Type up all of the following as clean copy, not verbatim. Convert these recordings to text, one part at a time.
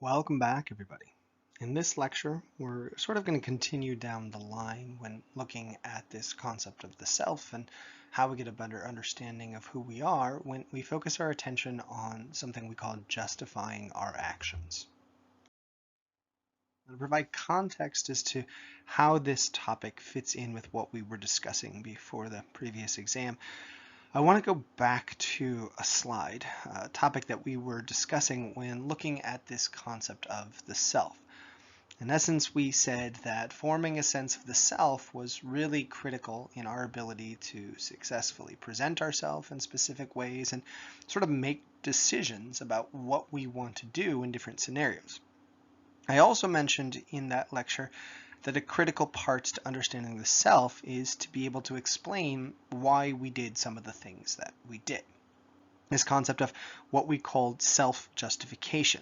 Welcome back, everybody. In this lecture, we're sort of going to continue down the line when looking at this concept of the self and how we get a better understanding of who we are when we focus our attention on something we call justifying our actions. To provide context as to how this topic fits in with what we were discussing before the previous exam, I want to go back to a slide, a topic that we were discussing when looking at this concept of the self. In essence, we said that forming a sense of the self was really critical in our ability to successfully present ourselves in specific ways and sort of make decisions about what we want to do in different scenarios. I also mentioned in that lecture that a critical part to understanding the self is to be able to explain why we did some of the things that we did. This concept of what we called self-justification.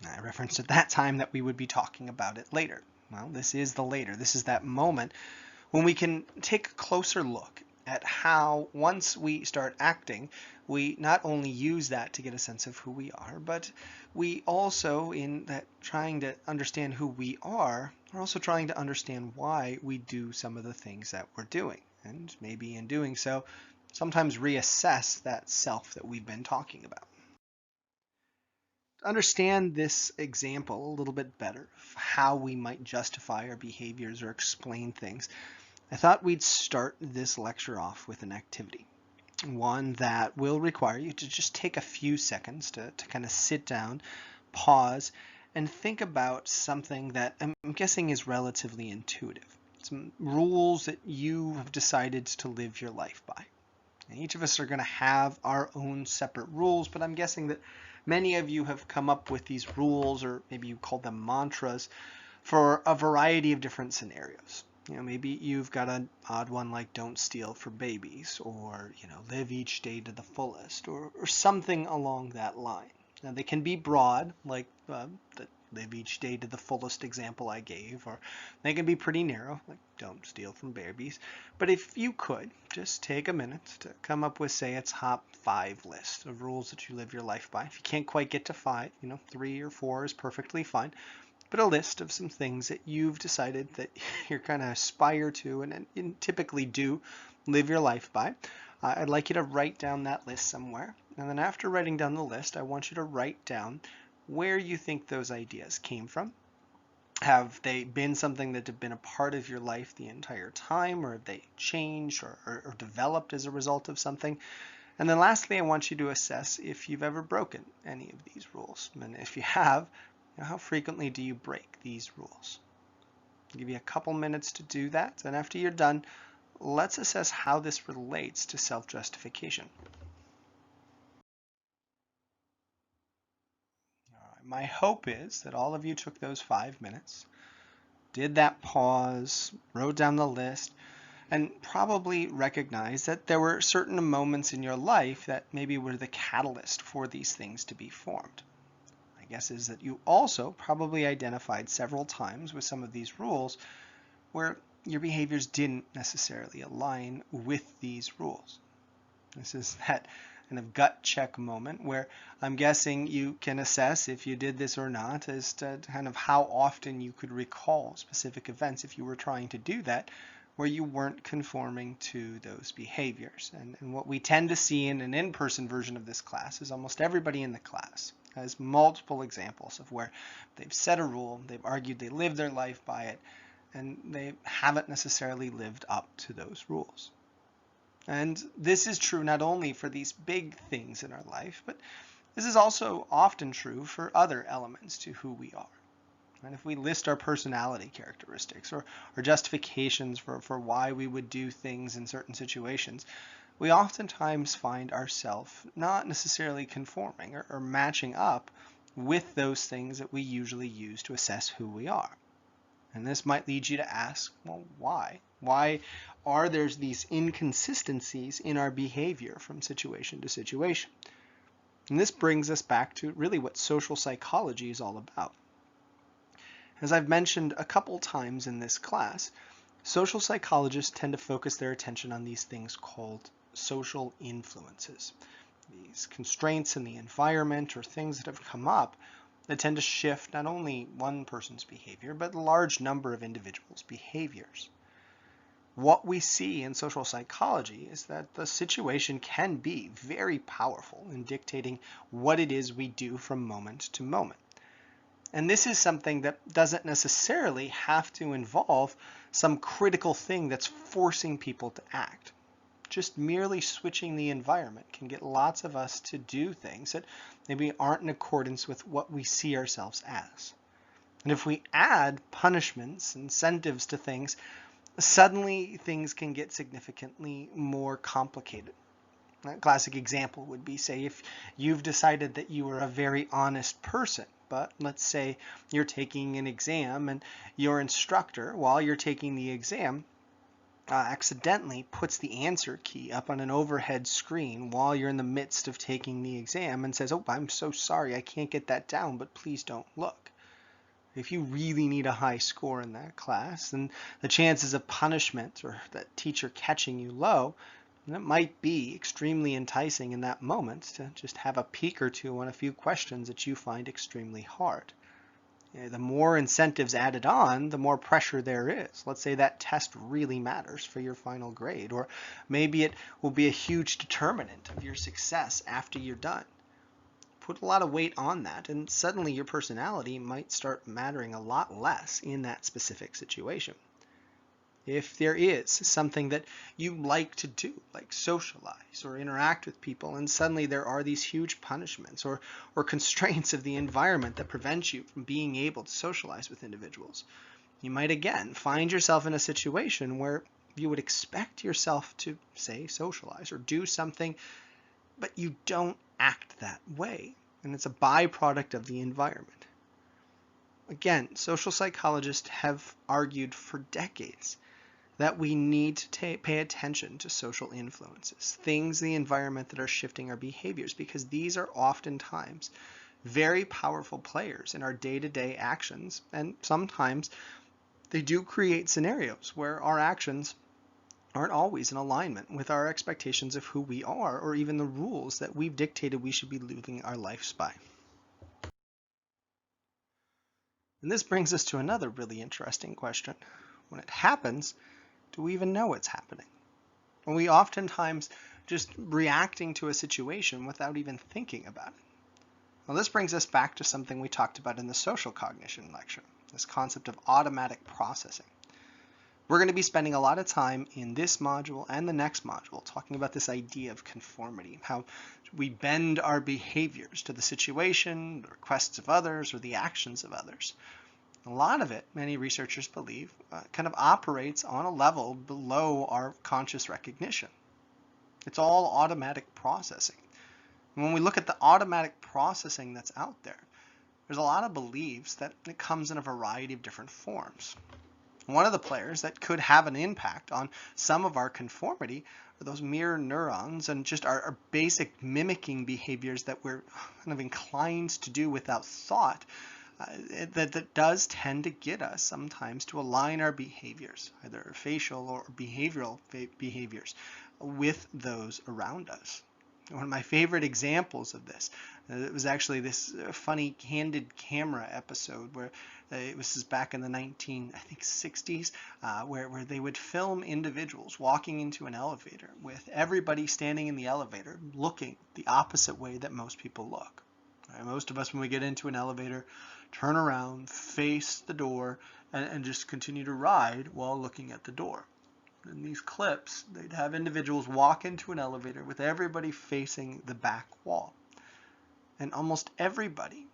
I referenced at that time that we would be talking about it later. Well, this is the later. This is that moment when we can take a closer look at how once we start acting, we not only use that to get a sense of who we are, but we also, in that trying to understand who we are also trying to understand why we do some of the things that we're doing. And maybe in doing so, sometimes reassess that self that we've been talking about. To understand this example a little bit better, of how we might justify our behaviors or explain things, I thought we'd start this lecture off with an activity. One that will require you to just take a few seconds to kind of sit down, pause, and think about something that I'm guessing is relatively intuitive. Some rules that you have decided to live your life by. And each of us are going to have our own separate rules, but I'm guessing that many of you have come up with these rules, or maybe you call them mantras, for a variety of different scenarios. Maybe you've got an odd one like don't steal for babies, or, live each day to the fullest, or something along that line. Now, they can be broad, like the live each day to the fullest example I gave, or they can be pretty narrow, like don't steal from babies. But if you could, just take a minute to come up with, say, a top 5 list of rules that you live your life by. If you can't quite get to 5, 3 or 4 is perfectly fine. But a list of some things that you've decided that you're going to aspire to and typically do live your life by. I'd like you to write down that list somewhere. And then after writing down the list, I want you to write down where you think those ideas came from. Have they been something that have been a part of your life the entire time, or have they changed or developed as a result of something? And then lastly, I want you to assess if you've ever broken any of these rules. And if you have, how frequently do you break these rules? I'll give you a couple minutes to do that, and after you're done, let's assess how this relates to self-justification. My hope is that all of you took those 5 minutes, did that pause, wrote down the list, and probably recognized that there were certain moments in your life that maybe were the catalyst for these things to be formed. Guess is that you also probably identified several times with some of these rules where your behaviors didn't necessarily align with these rules. This is that kind of gut check moment where I'm guessing you can assess if you did this or not as to kind of how often you could recall specific events if you were trying to do that where you weren't conforming to those behaviors. And what we tend to see in an in-person version of this class is almost everybody in the class has multiple examples of where they've set a rule, they've argued they live their life by it, and they haven't necessarily lived up to those rules. And this is true not only for these big things in our life, but this is also often true for other elements to who we are. And if we list our personality characteristics or justifications for why we would do things in certain situations, we oftentimes find ourselves not necessarily conforming or matching up with those things that we usually use to assess who we are. And this might lead you to ask, well, why? Why are there these inconsistencies in our behavior from situation to situation? And this brings us back to really what social psychology is all about. As I've mentioned a couple times in this class, social psychologists tend to focus their attention on these things called social influences. These constraints in the environment or things that have come up that tend to shift not only one person's behavior, but a large number of individuals' behaviors. What we see in social psychology is that the situation can be very powerful in dictating what it is we do from moment to moment. And this is something that doesn't necessarily have to involve some critical thing that's forcing people to act. Just merely switching the environment can get lots of us to do things that maybe aren't in accordance with what we see ourselves as. And if we add punishments, incentives to things, suddenly things can get significantly more complicated. A classic example would be, say, if you've decided that you are a very honest person, but let's say you're taking an exam and your instructor, while you're taking the exam, accidentally puts the answer key up on an overhead screen while you're in the midst of taking the exam and says, "Oh, I'm so sorry, I can't get that down, but please don't look." If you really need a high score in that class, then the chances of punishment or that teacher catching you low, it might be extremely enticing in that moment to just have a peek or two on a few questions that you find extremely hard. The more incentives added on, the more pressure there is. Let's say that test really matters for your final grade, or maybe it will be a huge determinant of your success after you're done. Put a lot of weight on that, and suddenly your personality might start mattering a lot less in that specific situation. If there is something that you like to do, like socialize or interact with people, and suddenly there are these huge punishments or constraints of the environment that prevent you from being able to socialize with individuals, you might again find yourself in a situation where you would expect yourself to, say, socialize or do something, but you don't act that way, and it's a byproduct of the environment. Again, social psychologists have argued for decades that we need to pay attention to social influences, things in the environment that are shifting our behaviors, because these are oftentimes very powerful players in our day-to-day actions, and sometimes they do create scenarios where our actions aren't always in alignment with our expectations of who we are, or even the rules that we've dictated we should be living our lives by. And this brings us to another really interesting question. When it happens, do we even know it's happening? Are we oftentimes just reacting to a situation without even thinking about it? Well, this brings us back to something we talked about in the social cognition lecture, this concept of automatic processing. We're going to be spending a lot of time in this module and the next module talking about this idea of conformity, how we bend our behaviors to the situation, the requests of others, or the actions of others. A lot of it, many researchers believe, kind of operates on a level below our conscious recognition. It's all automatic processing. And when we look at the automatic processing that's out there, there's a lot of beliefs that it comes in a variety of different forms. One of the players that could have an impact on some of our conformity are those mirror neurons and just our basic mimicking behaviors that we're kind of inclined to do without thought. That does tend to get us sometimes to align our behaviors, either facial or behavioral behaviors, with those around us. One of my favorite examples of this, it was actually this funny candid camera episode where it was back in the 1960s, where they would film individuals walking into an elevator with everybody standing in the elevator looking the opposite way that most people look. Right? Most of us, when we get into an elevator, turn around, face the door, and just continue to ride while looking at the door. In these clips, they'd have individuals walk into an elevator with everybody facing the back wall. And almost everybody,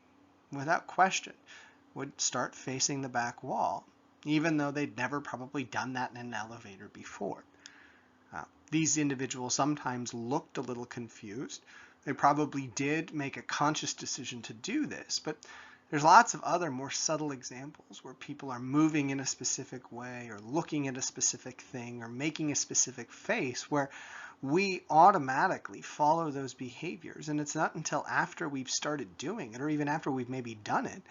without question, would start facing the back wall, even though they'd never probably done that in an elevator before. These individuals sometimes looked a little confused. They probably did make a conscious decision to do this, but there's lots of other more subtle examples where people are moving in a specific way or looking at a specific thing or making a specific face where we automatically follow those behaviors. And it's not until after we've started doing it or even after we've maybe done it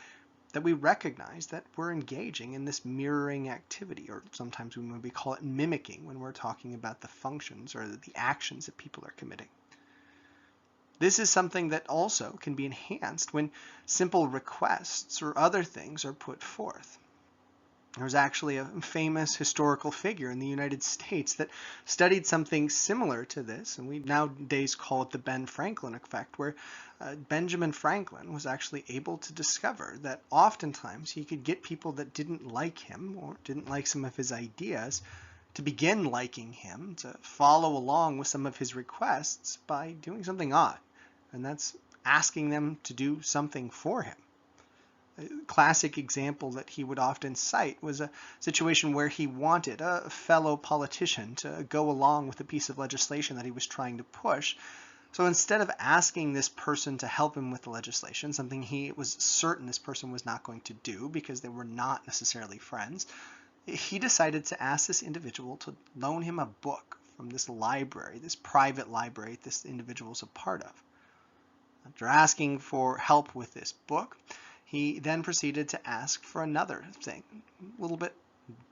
that we recognize that we're engaging in this mirroring activity, or sometimes we maybe call it mimicking when we're talking about the functions or the actions that people are committing. This is something that also can be enhanced when simple requests or other things are put forth. There's actually a famous historical figure in the United States that studied something similar to this, and we nowadays call it the Ben Franklin effect, where Benjamin Franklin was actually able to discover that oftentimes he could get people that didn't like him or didn't like some of his ideas to begin liking him, to follow along with some of his requests by doing something odd, and that's asking them to do something for him. A classic example that he would often cite was a situation where he wanted a fellow politician to go along with a piece of legislation that he was trying to push. So instead of asking this person to help him with the legislation, something he was certain this person was not going to do because they were not necessarily friends, he decided to ask this individual to loan him a book from this library, this private library this individual is a part of. After asking for help with this book, he then proceeded to ask for another thing, a little bit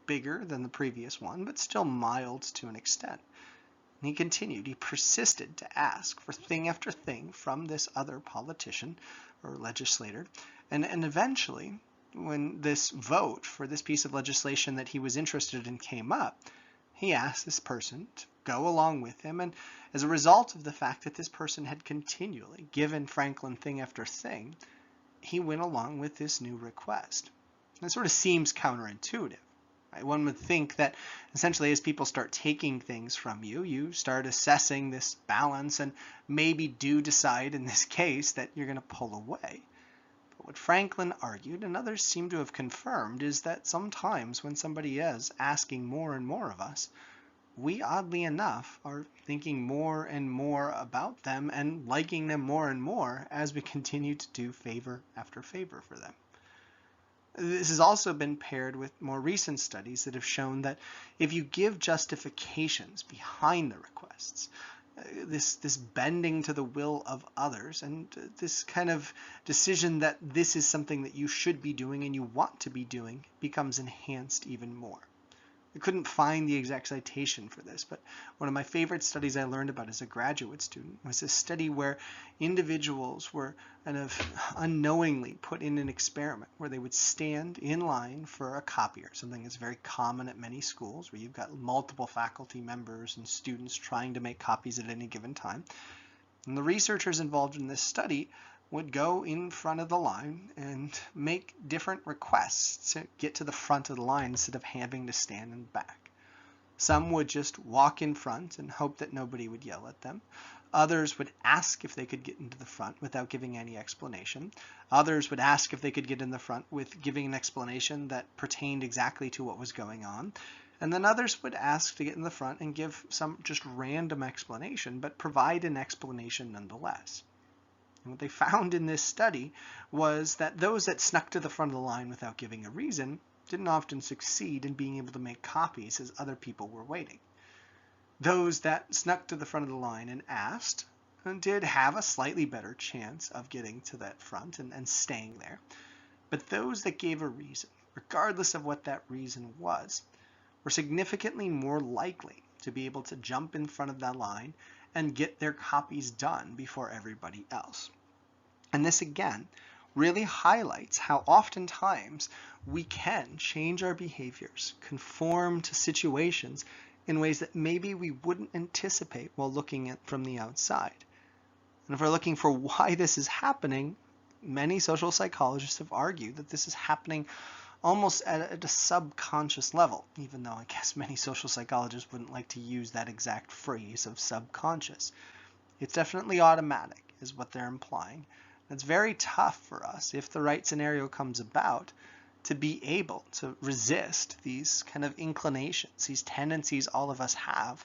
bigger than the previous one, but still mild to an extent. And he continued, he persisted to ask for thing after thing from this other politician or legislator. And eventually, when this vote for this piece of legislation that he was interested in came up, he asked this person to go along with him. And as a result of the fact that this person had continually given Franklin thing after thing, he went along with this new request. And it sort of seems counterintuitive. Right? One would think that essentially as people start taking things from you, you start assessing this balance and maybe do decide in this case that you're going to pull away. But what Franklin argued, and others seem to have confirmed, is that sometimes when somebody is asking more and more of us, we oddly enough are thinking more and more about them and liking them more and more as we continue to do favor after favor for them. This has also been paired with more recent studies that have shown that if you give justifications behind the requests, this bending to the will of others and this kind of decision that this is something that you should be doing and you want to be doing becomes enhanced even more. I couldn't find the exact citation for this, but one of my favorite studies I learned about as a graduate student was a study where individuals were kind of unknowingly put in an experiment where they would stand in line for a copier, something that's very common at many schools where you've got multiple faculty members and students trying to make copies at any given time. And the researchers involved in this study would go in front of the line and make different requests to get to the front of the line instead of having to stand in the back. Some would just walk in front and hope that nobody would yell at them. Others would ask if they could get into the front without giving any explanation. Others would ask if they could get in the front with giving an explanation that pertained exactly to what was going on. And then others would ask to get in the front and give some just random explanation, but provide an explanation nonetheless. And what they found in this study was that those that snuck to the front of the line without giving a reason didn't often succeed in being able to make copies as other people were waiting. Those that snuck to the front of the line and asked did have a slightly better chance of getting to that front and staying there. But those that gave a reason, regardless of what that reason was, were significantly more likely to be able to jump in front of that line and get their copies done before everybody else. And this again really highlights how oftentimes we can change our behaviors, conform to situations in ways that maybe we wouldn't anticipate while looking at from the outside. And if we're looking for why this is happening, many social psychologists have argued that this is happening almost at a subconscious level, even though I guess many social psychologists wouldn't like to use that exact phrase of subconscious. It's definitely automatic, is what they're implying. It's very tough for us, if the right scenario comes about, to be able to resist these kind of inclinations, these tendencies all of us have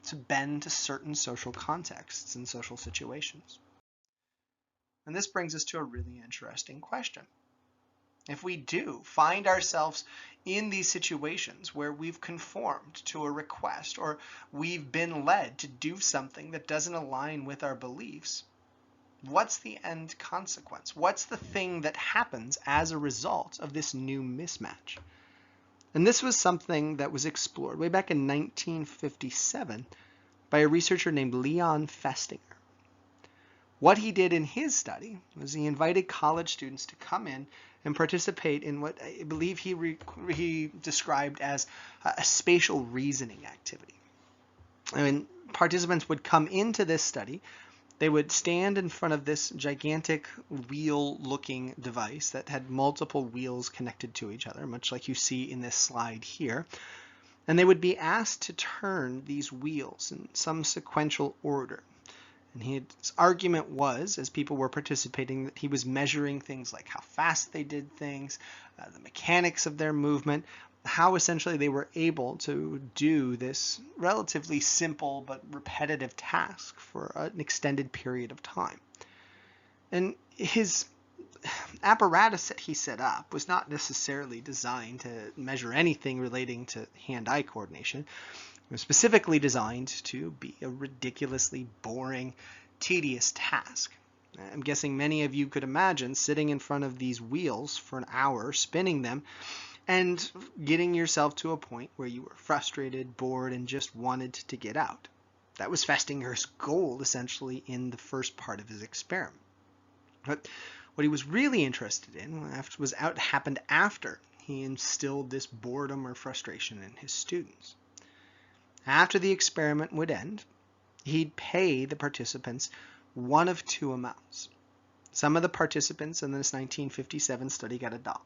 to bend to certain social contexts and social situations. And this brings us to a really interesting question. If we do find ourselves in these situations where we've conformed to a request or we've been led to do something that doesn't align with our beliefs, what's the end consequence? What's the thing that happens as a result of this new mismatch? And this was something that was explored way back in 1957 by a researcher named Leon Festinger. What he did in his study was he invited college students to come in and participate in what I believe he described as a spatial reasoning activity. I mean, participants would come into this study. They would stand in front of this gigantic wheel-looking device that had multiple wheels connected to each other, much like you see in this slide here. And they would be asked to turn these wheels in some sequential order. And his argument was, as people were participating, that he was measuring things like how fast they did things, the mechanics of their movement, how essentially they were able to do this relatively simple but repetitive task for an extended period of time. And his apparatus that he set up was not necessarily designed to measure anything relating to hand-eye coordination. It was specifically designed to be a ridiculously boring, tedious task. I'm guessing many of you could imagine sitting in front of these wheels for an hour, spinning them, and getting yourself to a point where you were frustrated, bored, and just wanted to get out. That was Festinger's goal, essentially, in the first part of his experiment. But what he was really interested in happened after he instilled this boredom or frustration in his students. After the experiment would end, he'd pay the participants one of two amounts. Some of the participants in this 1957 study got $1,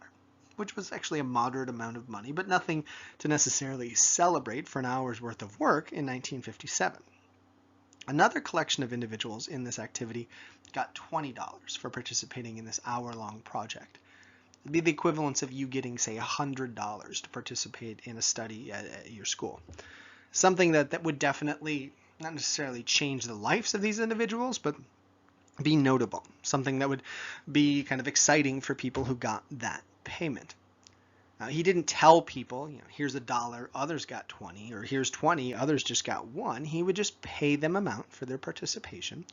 which was actually a moderate amount of money, but nothing to necessarily celebrate for an hour's worth of work in 1957. Another collection of individuals in this activity got $20 for participating in this hour-long project. It'd be the equivalence of you getting, say, $100 to participate in a study at your school. Something that would definitely not necessarily change the lives of these individuals, but be notable. Something that would be kind of exciting for people who got that payment. He didn't tell people, here's $1, others got 20, or here's 20, others just got 1. He would just pay them amount for their participation.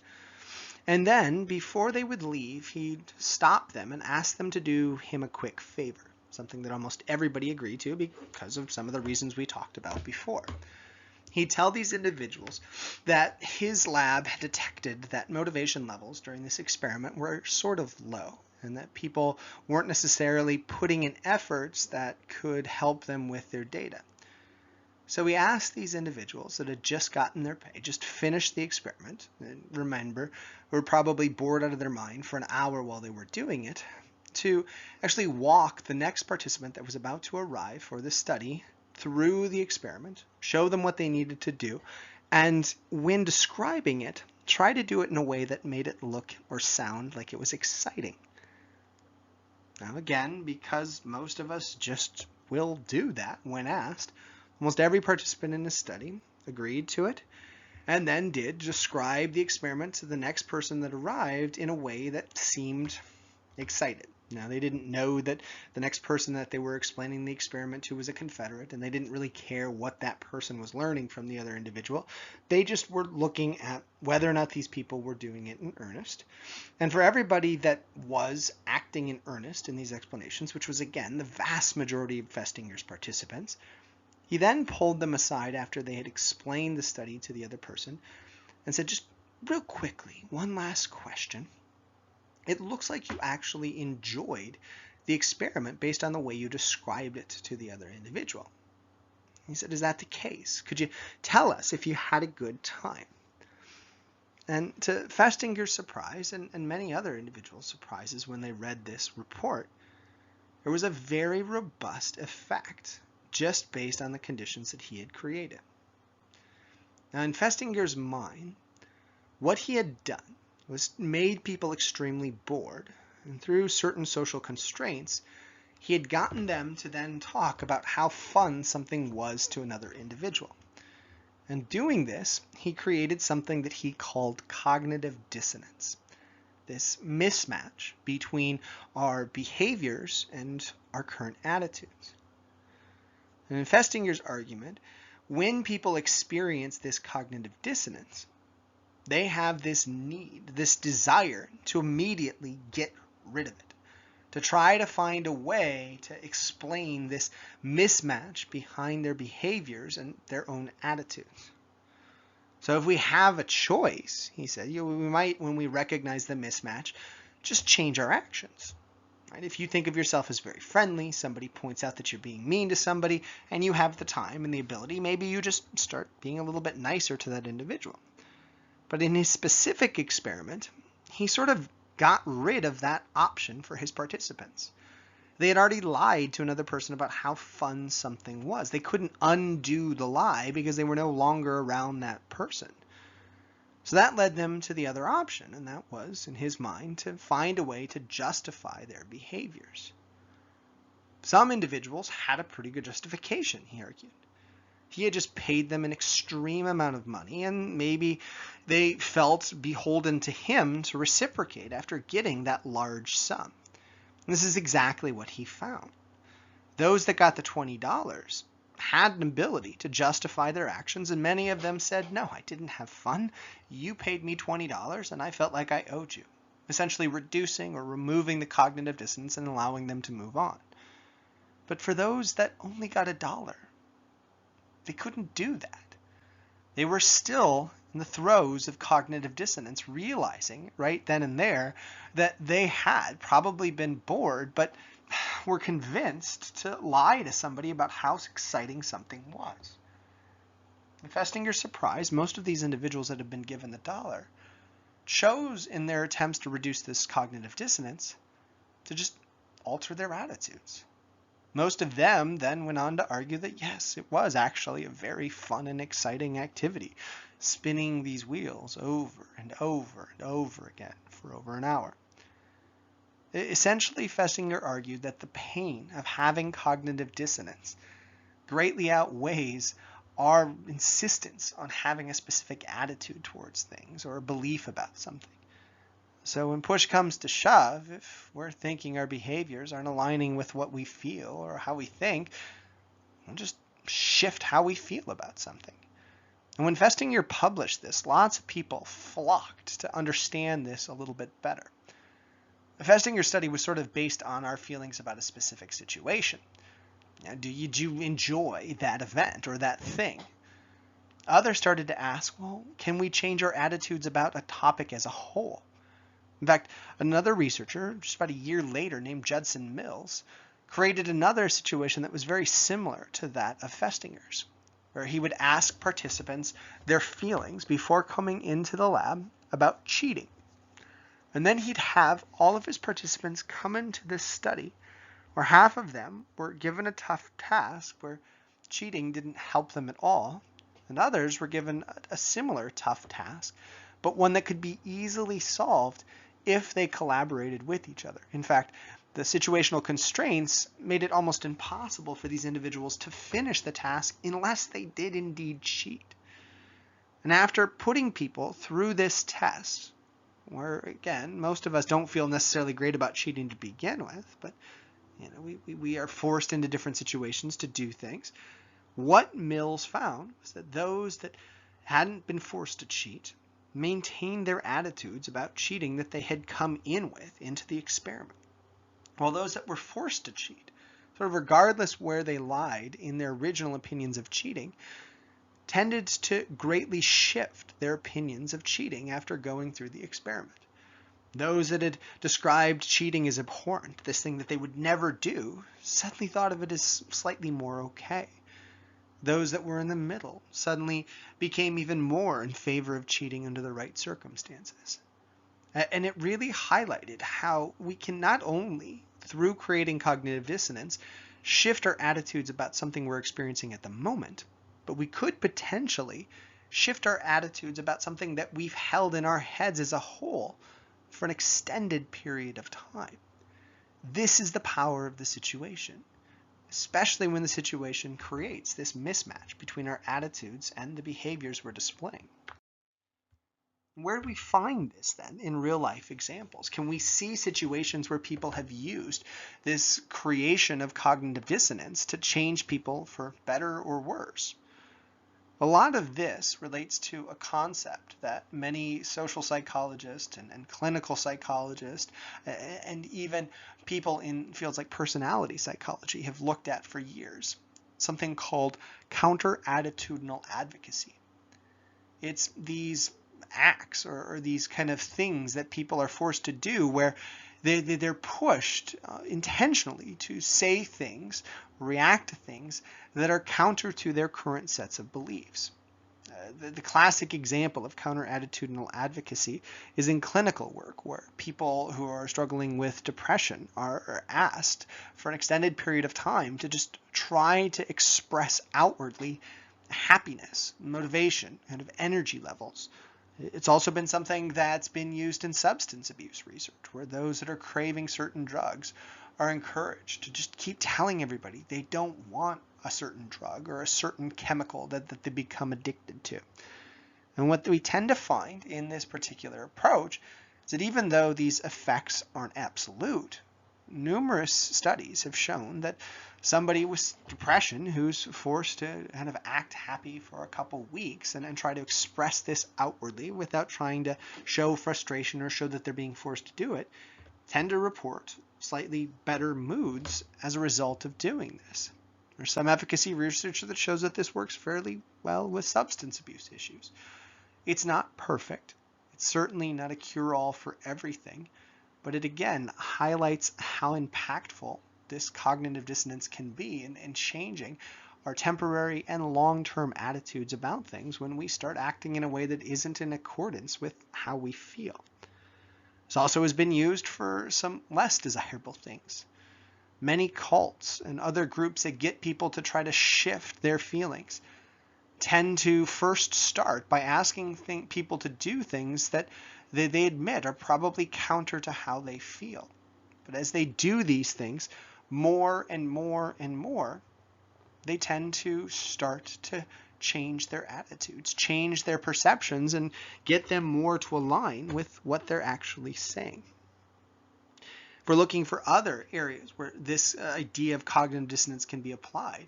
And then, before they would leave, he'd stop them and ask them to do him a quick favor, something that almost everybody agreed to because of some of the reasons we talked about before. He'd tell these individuals that his lab had detected that motivation levels during this experiment were sort of low, and that people weren't necessarily putting in efforts that could help them with their data. So we asked these individuals that had just gotten their pay, just finished the experiment, and remember, were probably bored out of their mind for an hour while they were doing it, to actually walk the next participant that was about to arrive for the study through the experiment, show them what they needed to do, and when describing it, try to do it in a way that made it look or sound like it was exciting. Now again, because most of us just will do that when asked, almost every participant in the study agreed to it and then did describe the experiment to the next person that arrived in a way that seemed excited. Now, they didn't know that the next person that they were explaining the experiment to was a Confederate, and they didn't really care what that person was learning from the other individual. They just were looking at whether or not these people were doing it in earnest. And for everybody that was acting in earnest in these explanations, which was, again, the vast majority of Festinger's participants, he then pulled them aside after they had explained the study to the other person and said, just real quickly, one last question. It looks like you actually enjoyed the experiment based on the way you described it to the other individual. He said, is that the case? Could you tell us if you had a good time? And to Festinger's surprise, and many other individuals' surprises when they read this report, there was a very robust effect just based on the conditions that he had created. Now, in Festinger's mind, what he had done was made people extremely bored, and through certain social constraints, he had gotten them to then talk about how fun something was to another individual. And doing this, he created something that he called cognitive dissonance, this mismatch between our behaviors and our current attitudes. And in Festinger's argument, when people experience this cognitive dissonance, they have this need, this desire to immediately get rid of it, to try to find a way to explain this mismatch behind their behaviors and their own attitudes. So if we have a choice, he said, we might, when we recognize the mismatch, just change our actions. Right? If you think of yourself as very friendly, somebody points out that you're being mean to somebody, and you have the time and the ability, maybe you just start being a little bit nicer to that individual. But in his specific experiment, he sort of got rid of that option for his participants. They had already lied to another person about how fun something was. They couldn't undo the lie because they were no longer around that person. So that led them to the other option, and that was, in his mind, to find a way to justify their behaviors. Some individuals had a pretty good justification, he argued. He had just paid them an extreme amount of money, and maybe they felt beholden to him to reciprocate after getting that large sum. And this is exactly what he found. Those that got the $20 had an ability to justify their actions, and many of them said, no, I didn't have fun. You paid me $20 and I felt like I owed you, essentially reducing or removing the cognitive dissonance and allowing them to move on. But for those that only got $1, they couldn't do that. They were still in the throes of cognitive dissonance, realizing right then and there that they had probably been bored, but were convinced to lie to somebody about how exciting something was. Manifesting your surprise, most of these individuals that have been given the $1 chose, in their attempts to reduce this cognitive dissonance, to just alter their attitudes. Most of them then went on to argue that yes, it was actually a very fun and exciting activity, spinning these wheels over and over and over again for over an hour. Essentially, Festinger argued that the pain of having cognitive dissonance greatly outweighs our insistence on having a specific attitude towards things or a belief about something. So when push comes to shove, if we're thinking our behaviors aren't aligning with what we feel or how we think, we'll just shift how we feel about something. And when Festinger published this, lots of people flocked to understand this a little bit better. The Festinger study was sort of based on our feelings about a specific situation. Do you enjoy that event or that thing? Others started to ask, well, can we change our attitudes about a topic as a whole? In fact, another researcher, just about a year later, named Judson Mills, created another situation that was very similar to that of Festinger's, where he would ask participants their feelings before coming into the lab about cheating. And then he'd have all of his participants come into this study where half of them were given a tough task where cheating didn't help them at all, and others were given a similar tough task, but one that could be easily solved if they collaborated with each other. In fact, the situational constraints made it almost impossible for these individuals to finish the task unless they did indeed cheat. And after putting people through this test, where again, most of us don't feel necessarily great about cheating to begin with, but we are forced into different situations to do things. What Mills found was that those that hadn't been forced to cheat maintained their attitudes about cheating that they had come in with into the experiment, while those that were forced to cheat, sort of regardless where they lied in their original opinions of cheating, tended to greatly shift their opinions of cheating after going through the experiment. Those that had described cheating as abhorrent, this thing that they would never do, suddenly thought of it as slightly more okay. Those that were in the middle suddenly became even more in favor of cheating under the right circumstances. And it really highlighted how we can not only, through creating cognitive dissonance, shift our attitudes about something we're experiencing at the moment, but we could potentially shift our attitudes about something that we've held in our heads as a whole for an extended period of time. This is the power of the situation, especially when the situation creates this mismatch between our attitudes and the behaviors we're displaying. Where do we find this then in real life examples? Can we see situations where people have used this creation of cognitive dissonance to change people for better or worse? A lot of this relates to a concept that many social psychologists and clinical psychologists and even people in fields like personality psychology have looked at for years, something called counter-attitudinal advocacy. It's these acts or these kind of things that people are forced to do where they're pushed intentionally to say things, react to things that are counter to their current sets of beliefs. The classic example of counter-attitudinal advocacy is in clinical work, where people who are struggling with depression are asked for an extended period of time to just try to express outwardly happiness, motivation, kind of energy levels. It's also been something that's been used in substance abuse research, where those that are craving certain drugs are encouraged to just keep telling everybody they don't want a certain drug or a certain chemical that they become addicted to. And what we tend to find in this particular approach is that even though these effects aren't absolute, numerous studies have shown that somebody with depression who's forced to kind of act happy for a couple weeks and try to express this outwardly without trying to show frustration or show that they're being forced to do it, tend to report slightly better moods as a result of doing this. There's some efficacy research that shows that this works fairly well with substance abuse issues. It's not perfect. It's certainly not a cure-all for everything, but it again highlights how impactful this cognitive dissonance can be in changing our temporary and long-term attitudes about things when we start acting in a way that isn't in accordance with how we feel. This also has been used for some less desirable things. Many cults and other groups that get people to try to shift their feelings tend to first start by asking people to do things that they admit are probably counter to how they feel. But as they do these things more and more and more, they tend to start to change their attitudes, change their perceptions, and get them more to align with what they're actually saying. We're looking for other areas where this idea of cognitive dissonance can be applied.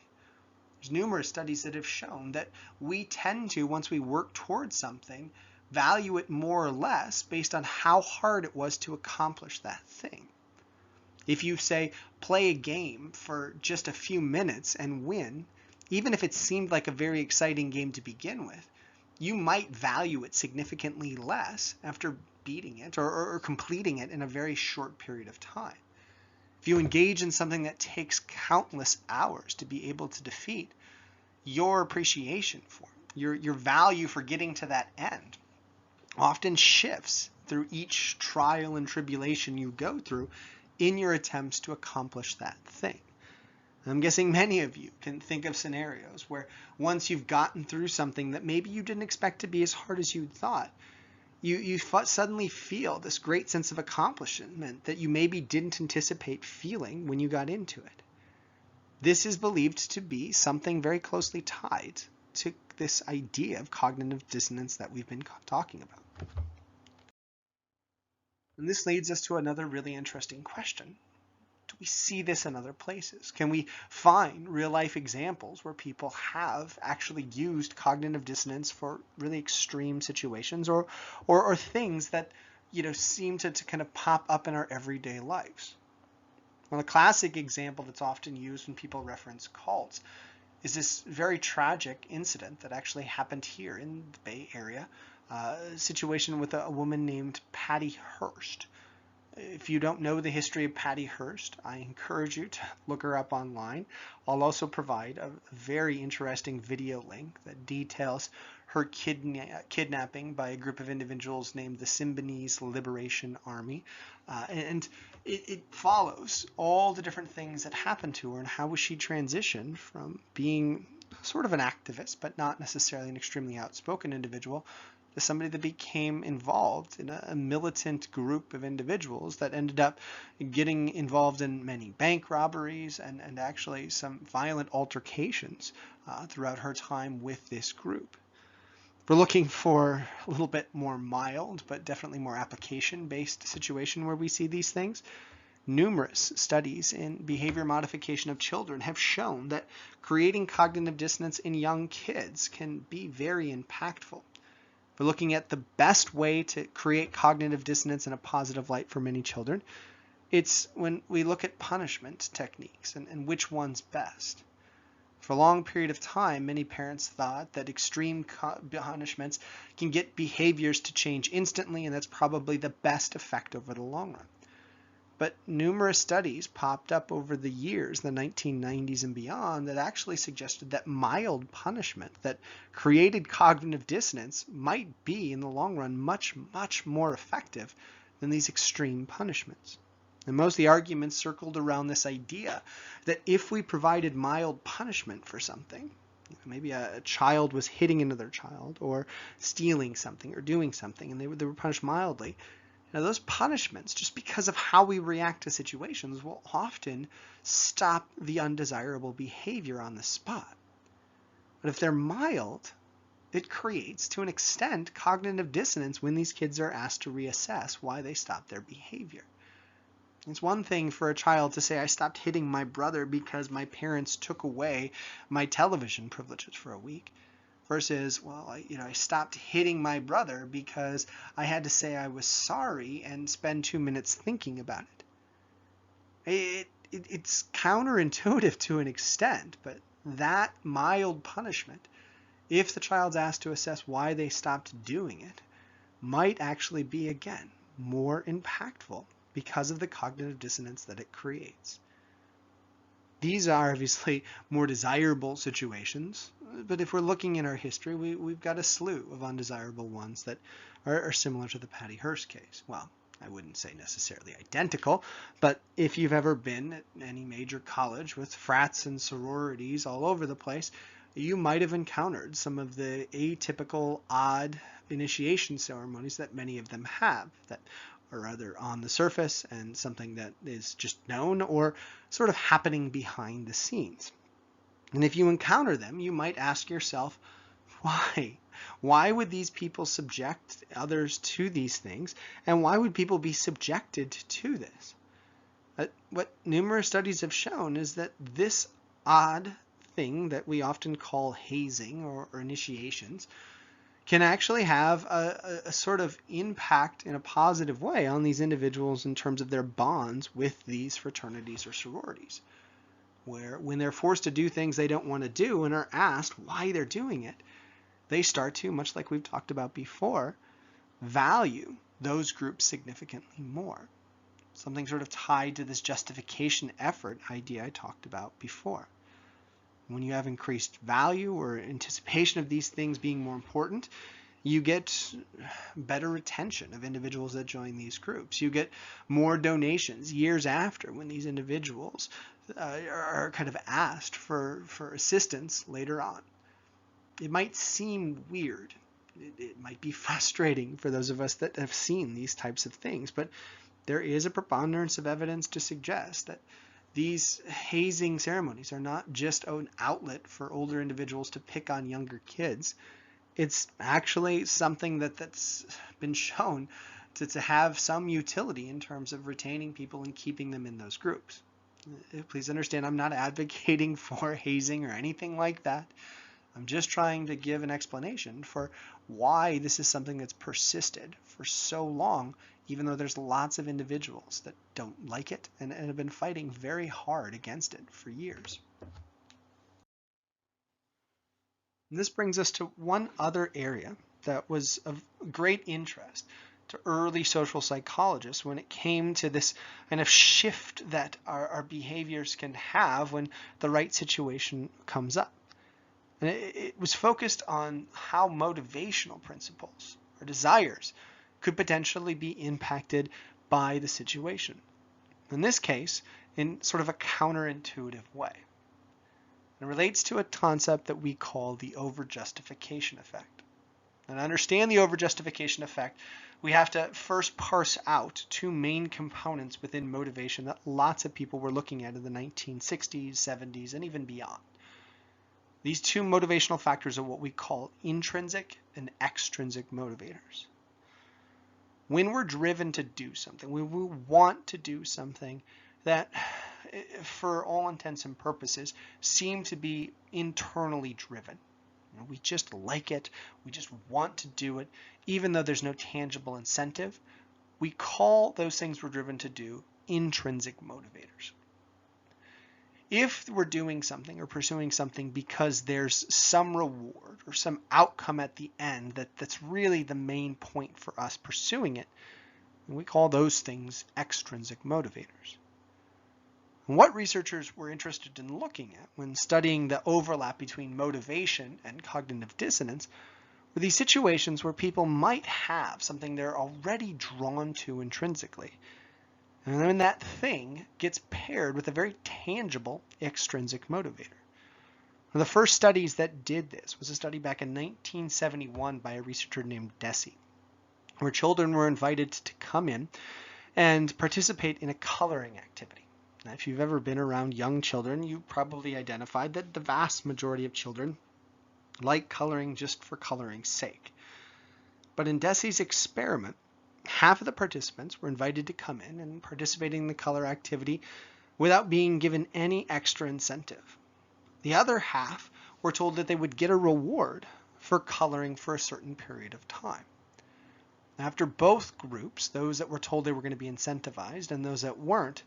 There's numerous studies that have shown that we tend to, once we work towards something, value it more or less based on how hard it was to accomplish that thing. If you say, play a game for just a few minutes and win, even if it seemed like a very exciting game to begin with, you might value it significantly less after beating it or completing it in a very short period of time. If you engage in something that takes countless hours to be able to defeat, your appreciation for it, your value for getting to that end often shifts through each trial and tribulation you go through in your attempts to accomplish that thing. I'm guessing many of you can think of scenarios where once you've gotten through something that maybe you didn't expect to be as hard as you thought, you suddenly feel this great sense of accomplishment that you maybe didn't anticipate feeling when you got into it. This is believed to be something very closely tied to this idea of cognitive dissonance that we've been talking about. And this leads us to another really interesting question. Do we see this in other places? Can we find real-life examples where people have actually used cognitive dissonance for really extreme situations or things that seem to kind of pop up in our everyday lives? Well, a classic example that's often used when people reference cults is this very tragic incident that actually happened here in the Bay Area, a situation with a woman named Patty Hearst. If you don't know the history of Patty Hearst, I encourage you to look her up online. I'll also provide a very interesting video link that details her kidnapping by a group of individuals named the Symbionese Liberation Army. And it follows all the different things that happened to her and how she transitioned from being sort of an activist, but not necessarily an extremely outspoken individual, to somebody that became involved in a militant group of individuals that ended up getting involved in many bank robberies and actually some violent altercations throughout her time with this group. We're looking for a little bit more mild, but definitely more application-based situation where we see these things. Numerous studies in behavior modification of children have shown that creating cognitive dissonance in young kids can be very impactful. We're looking at the best way to create cognitive dissonance in a positive light for many children. It's when we look at punishment techniques and which one's best. For a long period of time, many parents thought that extreme punishments can get behaviors to change instantly, and that's probably the best effect over the long run. But numerous studies popped up over the years, the 1990s and beyond, that actually suggested that mild punishment that created cognitive dissonance might be, in the long run, much, much more effective than these extreme punishments. And most of the arguments circled around this idea that if we provided mild punishment for something, maybe a child was hitting another child or stealing something or doing something, and they were punished mildly. Now, those punishments, just because of how we react to situations, will often stop the undesirable behavior on the spot. But if they're mild, it creates, to an extent, cognitive dissonance when these kids are asked to reassess why they stopped their behavior. It's one thing for a child to say, I stopped hitting my brother because my parents took away my television privileges for a week, versus, well, I stopped hitting my brother because I had to say I was sorry and spend 2 minutes thinking about it. It's counterintuitive to an extent, but that mild punishment, if the child's asked to assess why they stopped doing it, might actually be, again, more impactful because of the cognitive dissonance that it creates. These are obviously more desirable situations, but if we're looking in our history, we've got a slew of undesirable ones that are similar to the Patty Hearst case. Well, I wouldn't say necessarily identical, but if you've ever been at any major college with frats and sororities all over the place, you might have encountered some of the atypical, odd initiation ceremonies that many of them have, that are either on the surface and something that is just known, or sort of happening behind the scenes. And if you encounter them, you might ask yourself, why? Why would these people subject others to these things? And why would people be subjected to this? What numerous studies have shown is that this odd thing that we often call hazing or initiations can actually have a sort of impact in a positive way on these individuals in terms of their bonds with these fraternities or sororities, where when they're forced to do things they don't want to do and are asked why they're doing it, they start to, much like we've talked about before, value those groups significantly more. Something sort of tied to this justification effort idea I talked about before. When you have increased value or anticipation of these things being more important, you get better retention of individuals that join these groups. You get more donations years after when these individuals are kind of asked for assistance later on. It might seem weird. It might be frustrating for those of us that have seen these types of things, but there is a preponderance of evidence to suggest that these hazing ceremonies are not just an outlet for older individuals to pick on younger kids. It's actually something that's been shown to have some utility in terms of retaining people and keeping them in those groups. Please understand, I'm not advocating for hazing or anything like that. I'm just trying to give an explanation for why this is something that's persisted for so long, even though there's lots of individuals that don't like it and have been fighting very hard against it for years. And this brings us to one other area that was of great interest to early social psychologists when it came to this kind of shift that our behaviors can have when the right situation comes up. And it was focused on how motivational principles or desires could potentially be impacted by the situation. In this case, in sort of a counterintuitive way. It relates to a concept that we call the overjustification effect. And to understand the overjustification effect, we have to first parse out two main components within motivation that lots of people were looking at in the 1960s, 70s, and even beyond. These two motivational factors are what we call intrinsic and extrinsic motivators. When we're driven to do something, when we want to do something that, for all intents and purposes, seem to be internally driven. We just like it, we just want to do it, even though there's no tangible incentive. We call those things we're driven to do intrinsic motivators. If we're doing something or pursuing something because there's some reward or some outcome at the end that's really the main point for us pursuing it, we call those things extrinsic motivators. And what researchers were interested in looking at when studying the overlap between motivation and cognitive dissonance were these situations where people might have something they're already drawn to intrinsically, and then that thing gets paired with a very tangible extrinsic motivator. One of the first studies that did this was a study back in 1971 by a researcher named Deci, where children were invited to come in and participate in a coloring activity. Now, if you've ever been around young children, you probably identified that the vast majority of children like coloring just for coloring's sake. But in Deci's experiment, half of the participants were invited to come in and participate in the color activity without being given any extra incentive. The other half were told that they would get a reward for coloring for a certain period of time. After both groups, those that were told they were going to be incentivized and those that weren't,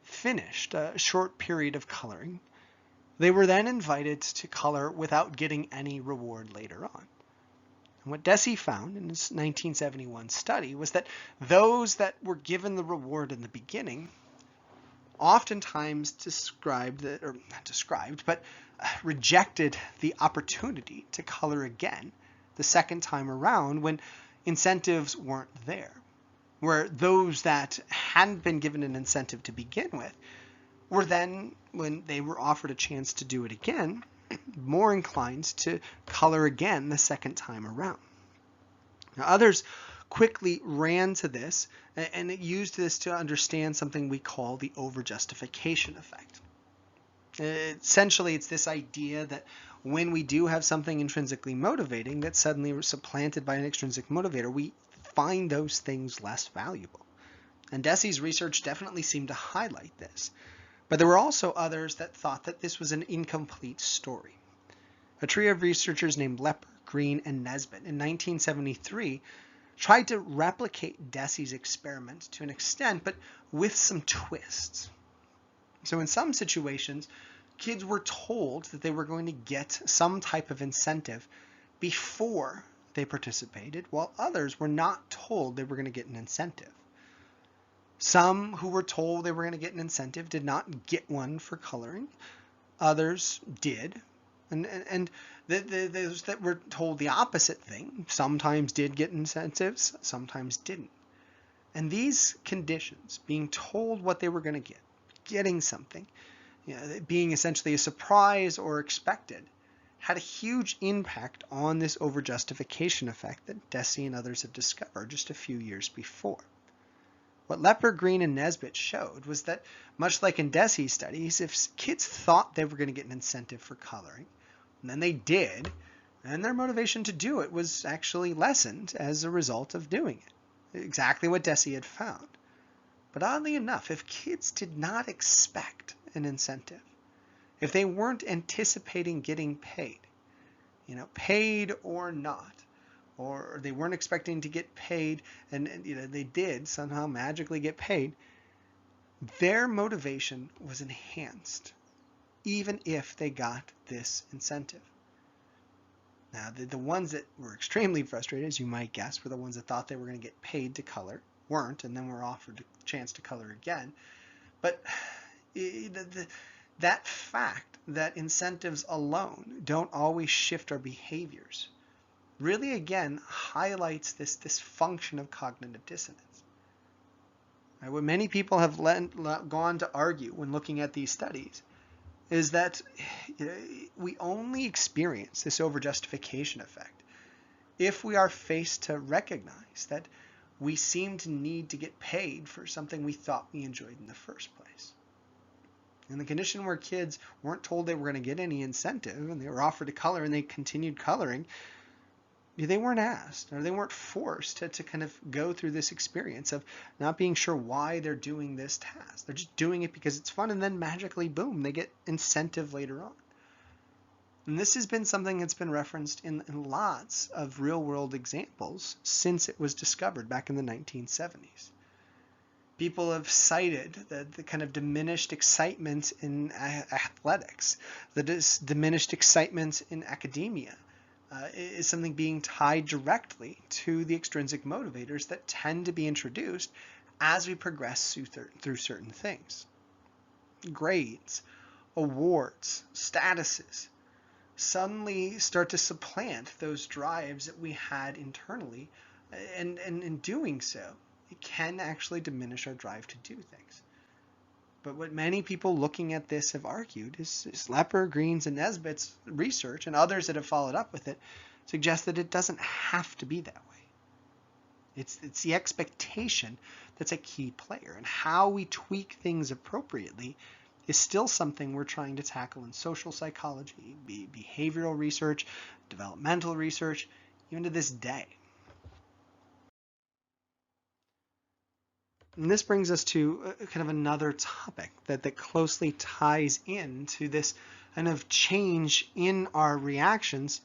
finished a short period of coloring, they were then invited to color without getting any reward later on. And what Deci found in his 1971 study was that those that were given the reward in the beginning oftentimes rejected the opportunity to color again the second time around when incentives weren't there, where those that hadn't been given an incentive to begin with were then, when they were offered a chance to do it again, more inclined to color again the second time around. Now, others quickly ran to this and used this to understand something we call the overjustification effect. Essentially, it's this idea that when we do have something intrinsically motivating that's suddenly supplanted by an extrinsic motivator, we find those things less valuable. And Deci's research definitely seemed to highlight this. But there were also others that thought that this was an incomplete story. A trio of researchers named Lepper, Green, and Nesbitt in 1973 tried to replicate Deci's experiment to an extent, but with some twists. So in some situations, kids were told that they were going to get some type of incentive before they participated, while others were not told they were going to get an incentive. Some who were told they were going to get an incentive did not get one for coloring. Others did. And those that were told the opposite thing sometimes did get incentives, sometimes didn't. And these conditions, being told what they were going to get, getting something, being essentially a surprise or expected, had a huge impact on this overjustification effect that Deci and others had discovered just a few years before. What Lepper, Green, and Nesbitt showed was that, much like in Deci's studies, if kids thought they were going to get an incentive for coloring, and then they did, then their motivation to do it was actually lessened as a result of doing it. Exactly what Deci had found. But oddly enough, if kids did not expect an incentive, if they weren't anticipating getting paid, paid or not, or they weren't expecting to get paid and they did somehow magically get paid, their motivation was enhanced even if they got this incentive. Now, the ones that were extremely frustrated, as you might guess, were the ones that thought they were going to get paid to color, weren't, and then were offered a chance to color again. But that fact that incentives alone don't always shift our behaviors really, again, highlights this function of cognitive dissonance. What many people have gone to argue when looking at these studies is that we only experience this overjustification effect if we are faced to recognize that we seem to need to get paid for something we thought we enjoyed in the first place. In the condition where kids weren't told they were going to get any incentive and they were offered to color and they continued coloring, they weren't asked or they weren't forced to kind of go through this experience of not being sure why they're doing this task. They're just doing it because it's fun, and then magically, boom, they get incentive later on. And this has been something that's been referenced in lots of real-world examples since it was discovered back in the 1970s. People have cited the kind of diminished excitement in athletics, the diminished excitement in academia is something being tied directly to the extrinsic motivators that tend to be introduced as we progress through certain things. Grades, awards, statuses suddenly start to supplant those drives that we had internally, and in doing so, it can actually diminish our drive to do things. But what many people looking at this have argued is Lepper, Greens, and Nesbitt's research, and others that have followed up with it, suggest that it doesn't have to be that way. It's the expectation that's a key player, and how we tweak things appropriately is still something we're trying to tackle in social psychology, behavioral research, developmental research, even to this day. And this brings us to kind of another topic that closely ties into this kind of change in our reactions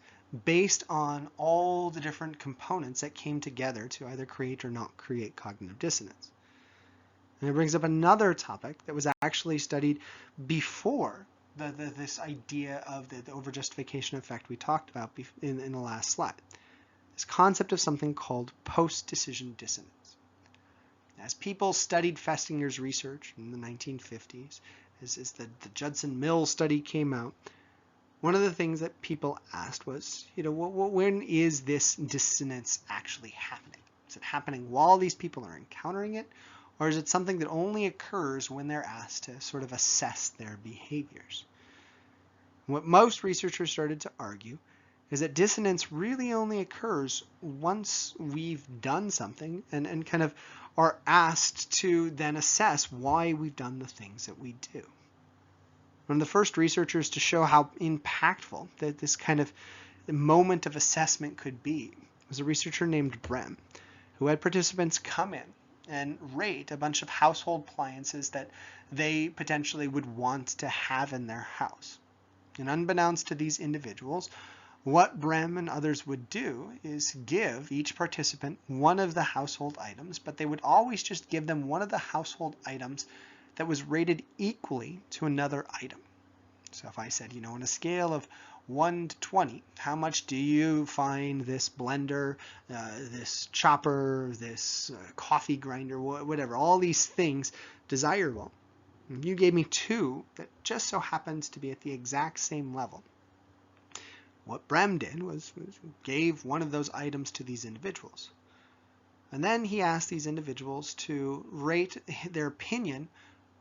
based on all the different components that came together to either create or not create cognitive dissonance. And it brings up another topic that was actually studied before this idea of the overjustification effect we talked about in the last slide. This concept of something called post-decision dissonance. As people studied Festinger's research in the 1950s, as the Judson Mills study came out, one of the things that people asked was, when is this dissonance actually happening? Is it happening while these people are encountering it, or is it something that only occurs when they're asked to sort of assess their behaviors? What most researchers started to argue is that dissonance really only occurs once we've done something and kind of are asked to then assess why we've done the things that we do. One of the first researchers to show how impactful that this kind of moment of assessment could be was a researcher named Brehm, who had participants come in and rate a bunch of household appliances that they potentially would want to have in their house. And unbeknownst to these individuals, what Brehm and others would do is give each participant one of the household items, but they would always just give them one of the household items that was rated equally to another item. So if I said, on a scale of 1 to 20, how much do you find this blender, this chopper, this coffee grinder, whatever, all these things desirable? And you gave me 2 that just so happens to be at the exact same level. What Brehm did was gave one of those items to these individuals. And then he asked these individuals to rate their opinion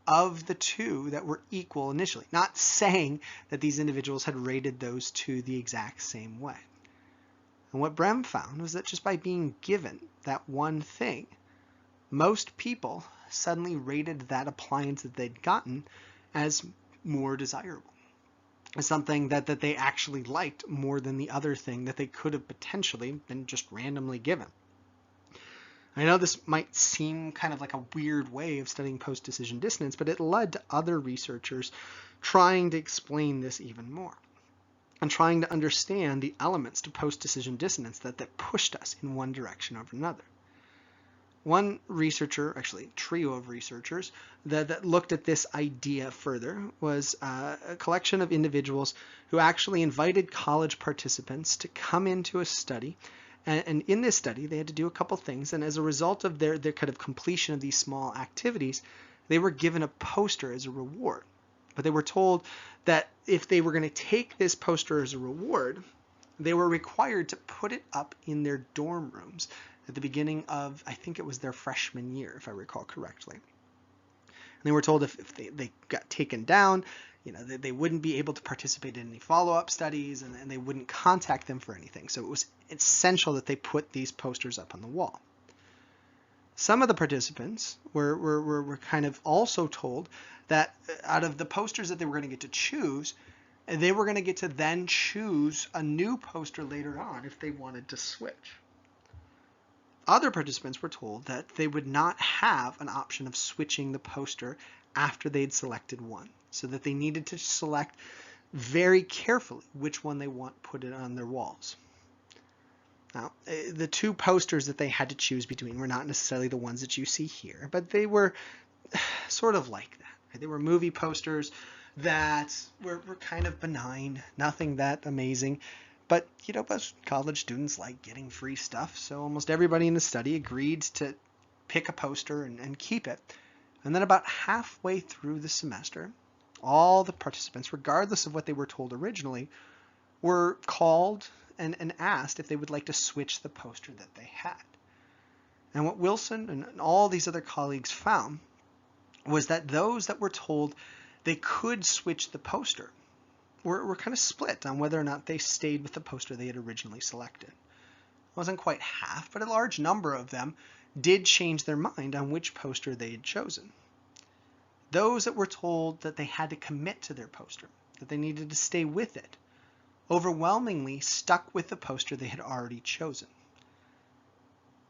of the 2 that were equal initially, not saying that these individuals had rated those 2 the exact same way. And what Brehm found was that just by being given that one thing, most people suddenly rated that appliance that they'd gotten as more desirable, as something that they actually liked more than the other thing that they could have potentially been just randomly given. I know this might seem kind of like a weird way of studying post-decision dissonance, but it led to other researchers trying to explain this even more and trying to understand the elements to post-decision dissonance that pushed us in one direction over another. One researcher, actually a trio of researchers, that looked at this idea further was a collection of individuals who actually invited college participants to come into a study. And in this study, they had to do a couple things. And as a result of their kind of completion of these small activities, they were given a poster as a reward. But they were told that if they were going to take this poster as a reward, they were required to put it up in their dorm rooms at the beginning of, I think it was their freshman year, if I recall correctly. And they were told if they got taken down, they wouldn't be able to participate in any follow-up studies, and they wouldn't contact them for anything. So it was essential that they put these posters up on the wall. Some of the participants were kind of also told that out of the posters that they were going to get to choose, they were going to get to then choose a new poster later on if they wanted to switch. Other participants were told that they would not have an option of switching the poster after they'd selected one, so that they needed to select very carefully which one they want put it on their walls. Now, the two posters that they had to choose between were not necessarily the ones that you see here, but they were sort of like that. Right? They were movie posters that were kind of benign, nothing that amazing. But, most college students like getting free stuff, so almost everybody in the study agreed to pick a poster and keep it. And then about halfway through the semester, all the participants, regardless of what they were told originally, were called and asked if they would like to switch the poster that they had. And what Wilson and all these other colleagues found was that those that were told they could switch the poster were kind of split on whether or not they stayed with the poster they had originally selected. It wasn't quite half, but a large number of them did change their mind on which poster they had chosen. Those that were told that they had to commit to their poster, that they needed to stay with it, overwhelmingly stuck with the poster they had already chosen.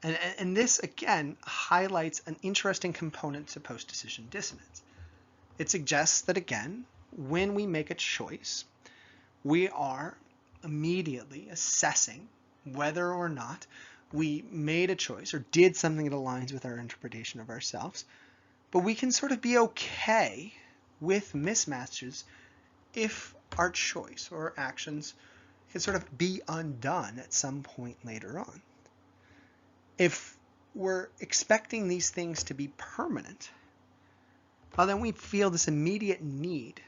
And this, again, highlights an interesting component to post-decision dissonance. It suggests that, again, when we make a choice, we are immediately assessing whether or not we made a choice or did something that aligns with our interpretation of ourselves. But we can sort of be okay with mismatches if our choice or actions can sort of be undone at some point later on. If we're expecting these things to be permanent, well, then we feel this immediate need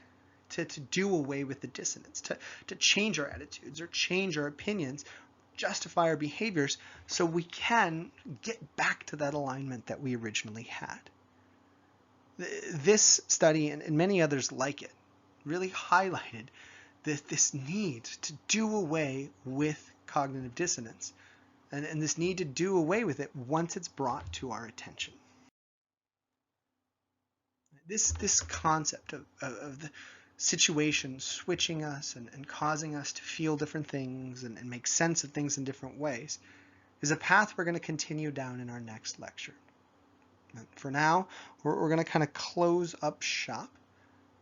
to do away with the dissonance, to change our attitudes or change our opinions, justify our behaviors so we can get back to that alignment that we originally had. This study and many others like it really highlighted this need to do away with cognitive dissonance and this need to do away with it once it's brought to our attention. This concept of the situation switching us and causing us to feel different things and make sense of things in different ways is a path we're going to continue down in our next lecture. For now, we're going to kind of close up shop.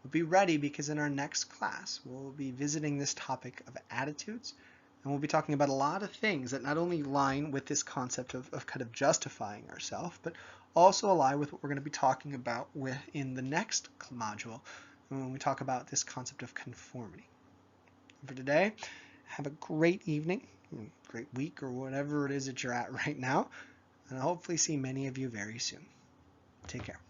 But be ready because in our next class, we'll be visiting this topic of attitudes, and we'll be talking about a lot of things that not only align with this concept of kind of justifying ourselves, but also align with what we're going to be talking about in the next module when we talk about this concept of conformity. For today, have a great evening, great week, or whatever it is that you're at right now, and I'll hopefully see many of you very soon. Take care.